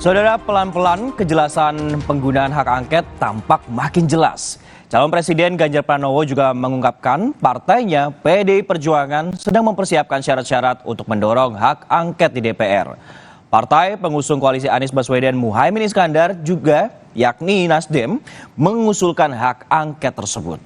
Saudara, pelan-pelan kejelasan penggunaan hak angket tampak makin jelas. Calon Presiden Ganjar Pranowo juga mengungkapkan partainya PDI Perjuangan sedang mempersiapkan syarat-syarat untuk mendorong hak angket di DPR. Partai pengusung koalisi Anies Baswedan Muhaimin Iskandar juga, yakni Nasdem, mengusulkan hak angket tersebut.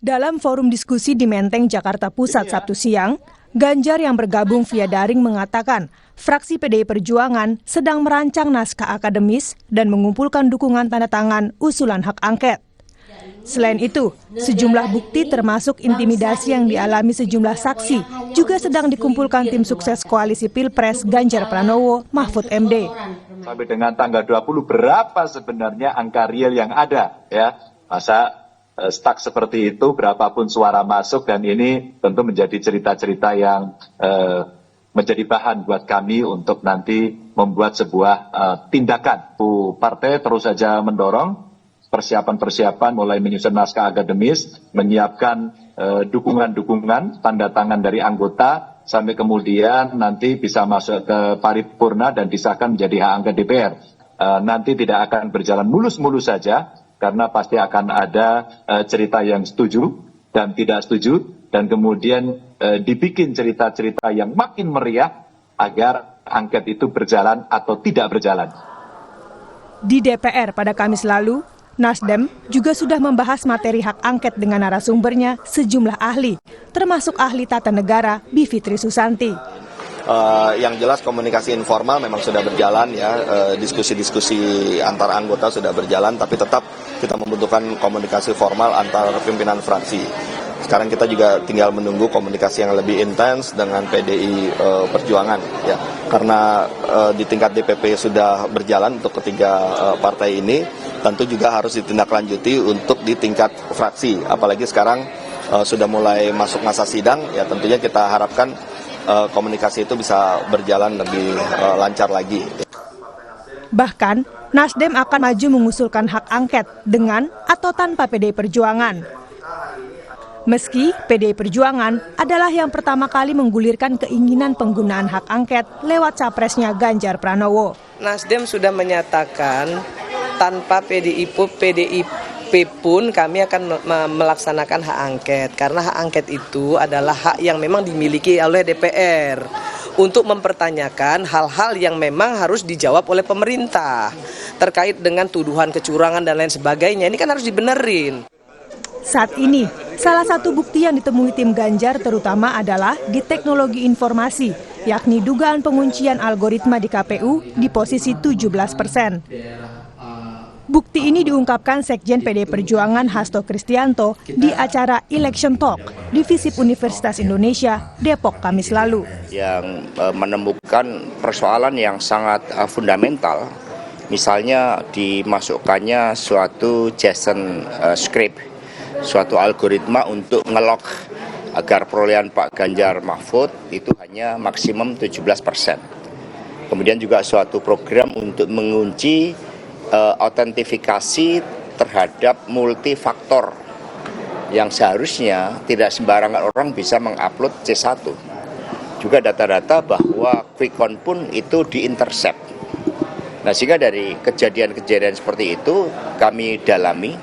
Dalam forum diskusi di Menteng, Jakarta Pusat Sabtu siang, Ganjar yang bergabung via daring mengatakan fraksi PDI Perjuangan sedang merancang naskah akademis dan mengumpulkan dukungan tanda tangan usulan hak angket. Selain itu, sejumlah bukti termasuk intimidasi yang dialami sejumlah saksi juga sedang dikumpulkan tim sukses koalisi Pilpres Ganjar Pranowo Mahfud MD. Sampai dengan tanggal 20 berapa sebenarnya angka real yang ada, ya? Masa stuck seperti itu, berapapun suara masuk, dan ini tentu menjadi cerita-cerita yang menjadi bahan buat kami untuk nanti membuat sebuah tindakan. Partai terus saja mendorong persiapan-persiapan mulai menyusun naskah akademis, menyiapkan dukungan-dukungan, tanda tangan dari anggota, sampai kemudian nanti bisa masuk ke paripurna dan disahkan menjadi hak angket DPR. Nanti tidak akan berjalan mulus-mulus saja, karena pasti akan ada cerita yang setuju dan tidak setuju, dan kemudian dibikin cerita-cerita yang makin meriah agar angket itu berjalan atau tidak berjalan. Di DPR pada Kamis lalu, Nasdem juga sudah membahas materi hak angket dengan narasumbernya sejumlah ahli, termasuk ahli tata negara Bivitri Susanti. Yang jelas komunikasi informal memang sudah berjalan, ya, diskusi-diskusi antar anggota sudah berjalan, tapi tetap kita membutuhkan komunikasi formal antar pimpinan fraksi. Sekarang kita juga tinggal menunggu komunikasi yang lebih intens dengan PDI Perjuangan, ya, karena di tingkat DPP sudah berjalan untuk ketiga partai ini, tentu juga harus ditindaklanjuti untuk di tingkat fraksi, apalagi sekarang sudah mulai masuk masa sidang, ya tentunya kita harapkan komunikasi itu bisa berjalan lebih lancar lagi. Bahkan, Nasdem akan maju mengusulkan hak angket dengan atau tanpa PDI Perjuangan. Meski PDI Perjuangan adalah yang pertama kali menggulirkan keinginan penggunaan hak angket lewat capresnya Ganjar Pranowo. Nasdem sudah menyatakan tanpa PDIP pun kami akan melaksanakan hak angket, karena hak angket itu adalah hak yang memang dimiliki oleh DPR untuk mempertanyakan hal-hal yang memang harus dijawab oleh pemerintah terkait dengan tuduhan kecurangan dan lain sebagainya. Ini kan harus dibenerin. Saat ini, salah satu bukti yang ditemui tim Ganjar terutama adalah di teknologi informasi, yakni dugaan penguncian algoritma di KPU di posisi 17%. Bukti ini diungkapkan Sekjen PDI Perjuangan Hasto Kristianto di acara Election Talk di FISIP Universitas Indonesia, Depok, Kamis lalu. Yang menemukan persoalan yang sangat fundamental, misalnya dimasukkannya suatu JSON script, suatu algoritma untuk ngelok agar perolehan Pak Ganjar Mahfud itu hanya maksimum 17%. Kemudian juga suatu program untuk mengunci autentifikasi terhadap multifaktor yang seharusnya tidak sembarangan orang bisa mengupload C1. Juga data-data bahwa quick count pun itu diintercept. Nah, sehingga dari kejadian-kejadian seperti itu kami dalami,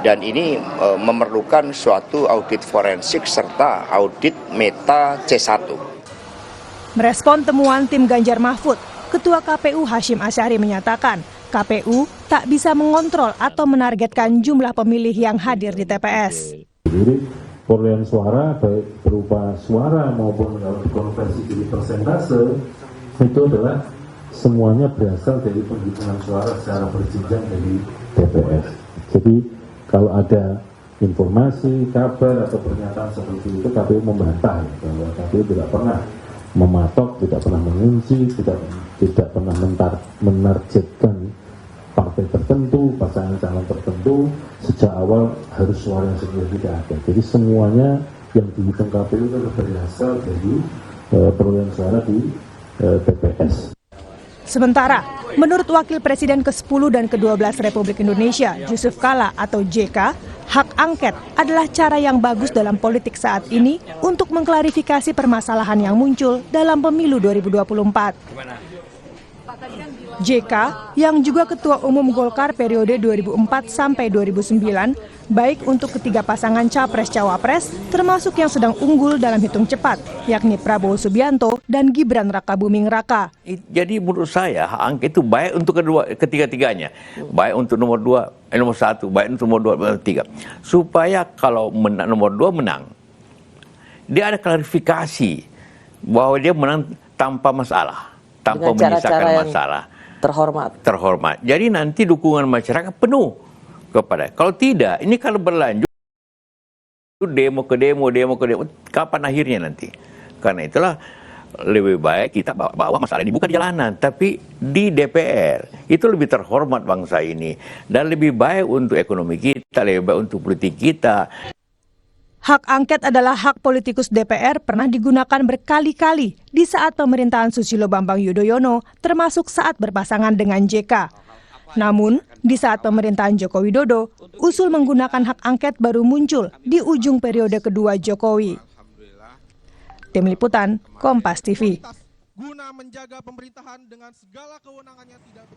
dan ini memerlukan suatu audit forensik serta audit meta C1. Merespon temuan tim Ganjar Mahfud, Ketua KPU Hashim Asyari menyatakan KPU tak bisa mengontrol atau menargetkan jumlah pemilih yang hadir di TPS. Jadi perolehan suara baik berupa suara maupun kalau dikonversi jadi persentase itu adalah semuanya berasal dari penghitungan suara secara berjenjang dari TPS. Jadi kalau ada informasi, kabar atau pernyataan seperti itu, KPU membantah bahwa KPU tidak pernah mematok, tidak pernah mengunci, tidak pernah menargetkan partai tertentu, pasangan calon tertentu. Sejak awal harus suara yang sebenarnya tidak ada. Jadi semuanya yang dihitung KPU itu berasal dari perolehan suara di TPS. Sementara, Menurut Wakil Presiden ke-10 dan ke-12 Republik Indonesia, Yusuf Kala atau JK, hak angket adalah cara yang bagus dalam politik saat ini untuk mengklarifikasi permasalahan yang muncul dalam pemilu 2024. JK, yang juga Ketua Umum Golkar periode 2004 sampai 2009, baik untuk ketiga pasangan Capres-Cawapres, termasuk yang sedang unggul dalam hitung cepat, yakni Prabowo Subianto dan Gibran Rakabuming Raka. Jadi menurut saya hak angket itu baik untuk ketiga-tiganya, baik untuk nomor 1, baik untuk nomor 2, 3, supaya kalau nomor 2 menang, dia ada klarifikasi bahwa dia menang tanpa masalah, tanpa menyisakan masalah. Terhormat. Jadi nanti dukungan masyarakat penuh kepada. Kalau tidak, ini kalau berlanjut demo ke demo, kapan akhirnya nanti? Karena itulah lebih baik kita bawa masalah ini bukan di jalanan, tapi di DPR. Itu lebih terhormat bangsa ini dan lebih baik untuk ekonomi kita, lebih baik untuk politik kita. Hak angket adalah hak politikus DPR pernah digunakan berkali-kali di saat pemerintahan Susilo Bambang Yudhoyono, termasuk saat berpasangan dengan JK. Namun, di saat pemerintahan Joko Widodo, usul menggunakan hak angket baru muncul di ujung periode kedua Jokowi. Tim Liputan, Kompas TV. Guna menjaga pemerintahan dengan segala kewenangannya tidak